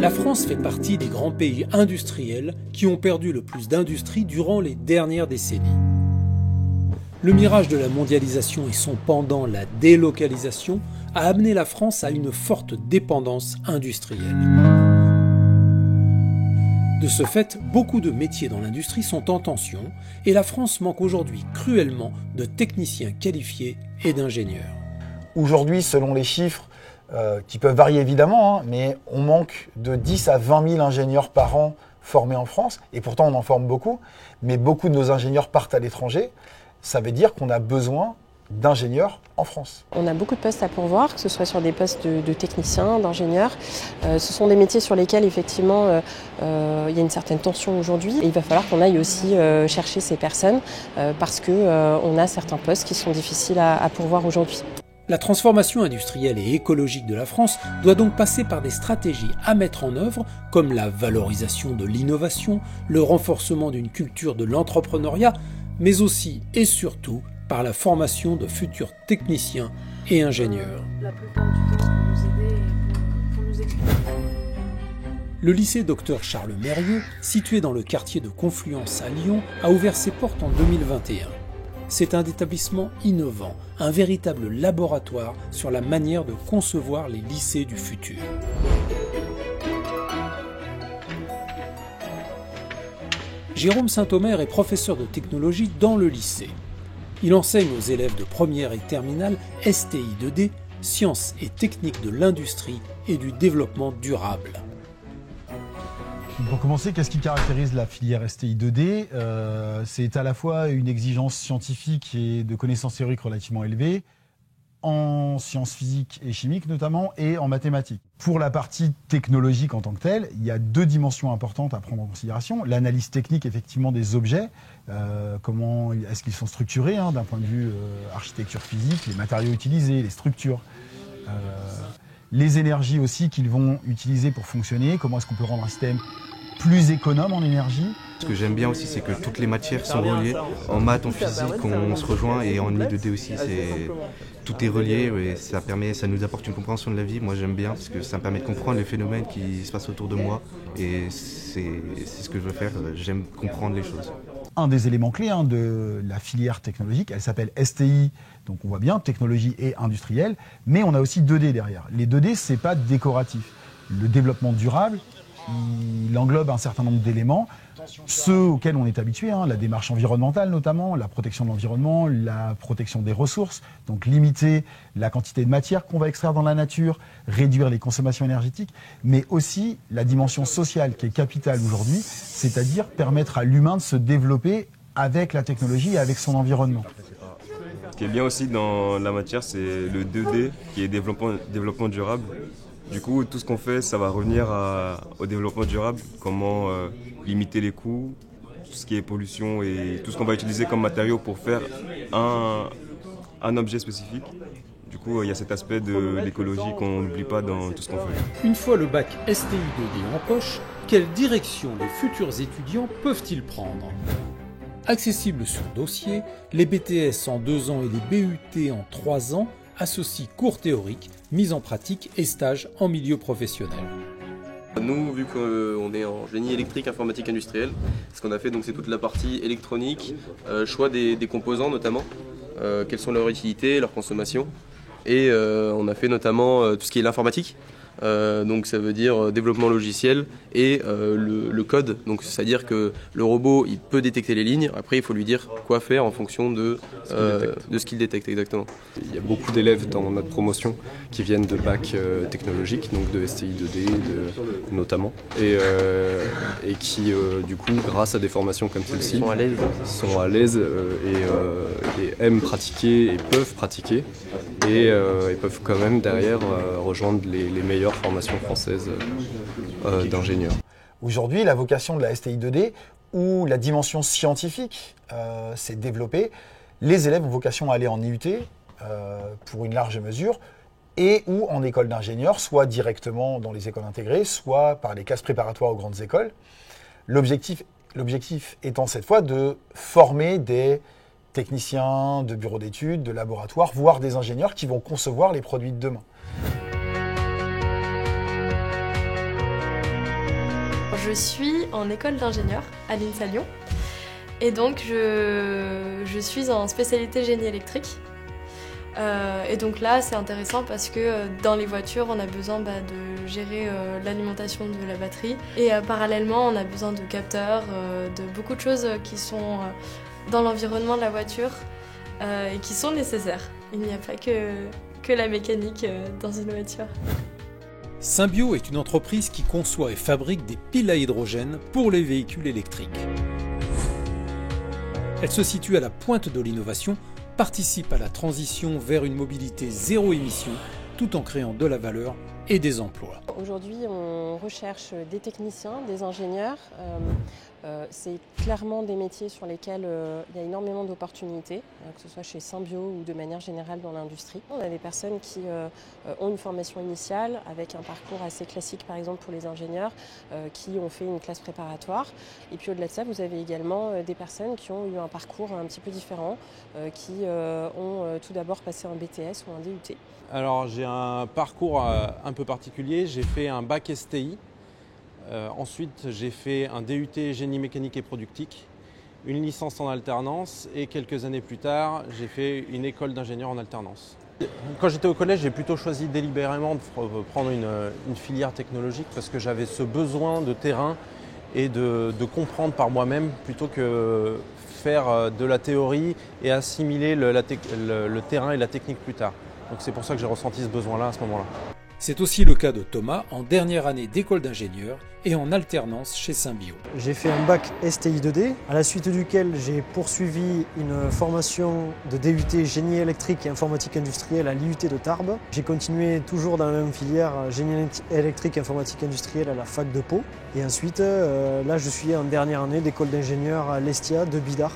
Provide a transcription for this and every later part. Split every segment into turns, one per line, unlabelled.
La France fait partie des grands pays industriels qui ont perdu le plus d'industrie durant les dernières décennies. Le mirage de la mondialisation et son pendant, la délocalisation, a amené la France à une forte dépendance industrielle. De ce fait, beaucoup de métiers dans l'industrie sont en tension et la France manque aujourd'hui cruellement de techniciens qualifiés et d'ingénieurs.
Aujourd'hui, selon les chiffres, qui peuvent varier évidemment, mais on manque de 10 à 20 000 ingénieurs par an formés en France, et pourtant on en forme beaucoup, mais beaucoup de nos ingénieurs partent à l'étranger. Ça veut dire qu'on a besoin d'ingénieurs en France.
On a beaucoup de postes à pourvoir, que ce soit sur des postes de techniciens, d'ingénieurs. Ce sont des métiers sur lesquels effectivement il y a une certaine tension aujourd'hui. Et il va falloir qu'on aille aussi chercher ces personnes parce qu'on a certains postes qui sont difficiles à pourvoir aujourd'hui.
La transformation industrielle et écologique de la France doit donc passer par des stratégies à mettre en œuvre comme la valorisation de l'innovation, le renforcement d'une culture de l'entrepreneuriat, mais aussi et surtout par la formation de futurs techniciens et ingénieurs.
La plupart du temps, pour nous aider et pour nous expliquer.
Le lycée Dr Charles Mérieux, situé dans le quartier de Confluence à Lyon, a ouvert ses portes en 2021. C'est un établissement innovant, un véritable laboratoire sur la manière de concevoir les lycées du futur. Jérôme Saint-Omer est professeur de technologie dans le lycée. Il enseigne aux élèves de première et terminale STI 2D, sciences et techniques de l'industrie et du développement durable.
Pour commencer, qu'est-ce qui caractérise la filière STI 2D ? C'est à la fois une exigence scientifique et de connaissances théoriques relativement élevée, en sciences physiques et chimiques notamment, et en mathématiques. Pour la partie technologique en tant que telle, il y a deux dimensions importantes à prendre en considération. L'analyse technique, effectivement, des objets, comment est-ce qu'ils sont structurés, d'un point de vue architecture physique, les matériaux utilisés, les structures. Les énergies aussi qu'ils vont utiliser pour fonctionner, comment est-ce qu'on peut rendre un système plus économe en énergie.
Ce que j'aime bien aussi, c'est que toutes les matières sont reliées. En maths, en physique, on se rejoint, et en I2D aussi, tout est relié et ça nous apporte une compréhension de la vie. Moi j'aime bien parce que ça me permet de comprendre les phénomènes qui se passent autour de moi, et c'est ce que je veux faire, j'aime comprendre les choses.
Un des éléments clés de la filière technologique, elle s'appelle STI, donc on voit bien technologie et industrielle, mais on a aussi 2D derrière. Les 2D, c'est pas décoratif. Le développement durable, il englobe un certain nombre d'éléments, ceux auxquels on est habitué, la démarche environnementale notamment, la protection de l'environnement, la protection des ressources, donc limiter la quantité de matière qu'on va extraire dans la nature, réduire les consommations énergétiques, mais aussi la dimension sociale qui est capitale aujourd'hui, c'est-à-dire permettre à l'humain de se développer avec la technologie et avec son environnement.
Ce qui est bien aussi dans la matière, c'est le 2D qui est développement durable. Du coup, tout ce qu'on fait, ça va revenir au développement durable, comment limiter les coûts, tout ce qui est pollution et tout ce qu'on va utiliser comme matériau pour faire un objet spécifique. Du coup, il y a cet aspect de l'écologie qu'on n'oublie pas dans tout ce qu'on fait.
Une fois le bac STI 2D en poche, quelle direction les futurs étudiants peuvent-ils prendre ? Accessibles sur dossier, les BTS en 2 ans et les BUT en 3 ans associent cours théoriques, mise en pratique et stages en milieu professionnel.
Nous, vu qu'on est en génie électrique, informatique industrielle, ce qu'on a fait, c'est toute la partie électronique, choix des composants notamment, quelles sont leurs utilités, leur consommation, et on a fait notamment tout ce qui est l'informatique. Donc ça veut dire développement logiciel et le code, donc c'est-à-dire que le robot il peut détecter les lignes, après il faut lui dire quoi faire en fonction de ce qu'il détecte exactement.
Il y a beaucoup d'élèves dans notre promotion qui viennent de bac technologique, donc de STI 2D notamment, et qui du coup grâce à des formations comme celle-ci sont à l'aise et aiment pratiquer et peuvent pratiquer et peuvent quand même derrière rejoindre les meilleures formations françaises d'ingénieurs.
Aujourd'hui, la vocation de la STI 2D, où la dimension scientifique s'est développée, les élèves ont vocation à aller en IUT pour une large mesure, et ou en école d'ingénieur, soit directement dans les écoles intégrées, soit par les classes préparatoires aux grandes écoles. L'objectif étant cette fois de former des techniciens de bureaux d'études, de laboratoires, voire des ingénieurs qui vont concevoir les produits de demain.
je suis en école d'ingénieur à l'INSA Lyon et donc je suis en spécialité génie électrique. Et donc là c'est intéressant parce que dans les voitures on a besoin de gérer l'alimentation de la batterie et parallèlement on a besoin de capteurs, de beaucoup de choses qui sont dans l'environnement de la voiture et qui sont nécessaires. Il n'y a pas que la mécanique dans une voiture.
Symbio est une entreprise qui conçoit et fabrique des piles à hydrogène pour les véhicules électriques. Elle se situe à la pointe de l'innovation, participe à la transition vers une mobilité zéro émission, tout en créant de la valeur et des emplois.
Aujourd'hui, on recherche des techniciens, des ingénieurs. C'est clairement des métiers sur lesquels il y a énormément d'opportunités, que ce soit chez Symbio ou de manière générale dans l'industrie. On a des personnes qui ont une formation initiale avec un parcours assez classique par exemple pour les ingénieurs qui ont fait une classe préparatoire. Et puis au-delà de ça, vous avez également des personnes qui ont eu un parcours un petit peu différent, qui ont tout d'abord passé un BTS ou un DUT.
Alors j'ai un parcours un peu particulier, j'ai fait un bac STI. Ensuite, j'ai fait un DUT génie mécanique et productique, une licence en alternance et quelques années plus tard, j'ai fait une école d'ingénieur en alternance. Quand j'étais au collège, j'ai plutôt choisi délibérément de prendre une filière technologique parce que j'avais ce besoin de terrain et de comprendre par moi-même plutôt que faire de la théorie et assimiler le terrain et la technique plus tard. Donc c'est pour ça que j'ai ressenti ce besoin-là à ce moment-là.
C'est aussi le cas de Thomas en dernière année d'école d'ingénieur et en alternance chez Symbio.
J'ai fait un bac STI 2D, à la suite duquel j'ai poursuivi une formation de DUT génie électrique et informatique industrielle à l'IUT de Tarbes. J'ai continué toujours dans la même filière génie électrique et informatique industrielle à la fac de Pau. Et ensuite, là je suis en dernière année d'école d'ingénieur à l'Estia de Bidart.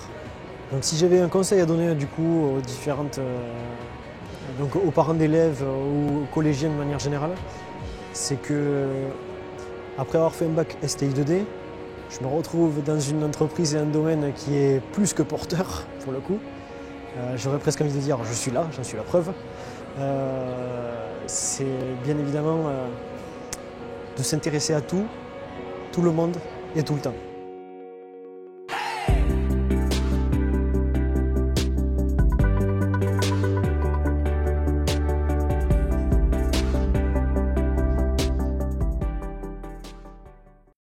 Donc si j'avais un conseil à donner du coup aux différentes... Donc aux parents d'élèves ou aux collégiens de manière générale, c'est que après avoir fait un bac STI 2D, je me retrouve dans une entreprise et un domaine qui est plus que porteur pour le coup. J'aurais presque envie de dire je suis là, j'en suis la preuve. C'est bien évidemment de s'intéresser à tout le monde et tout le temps.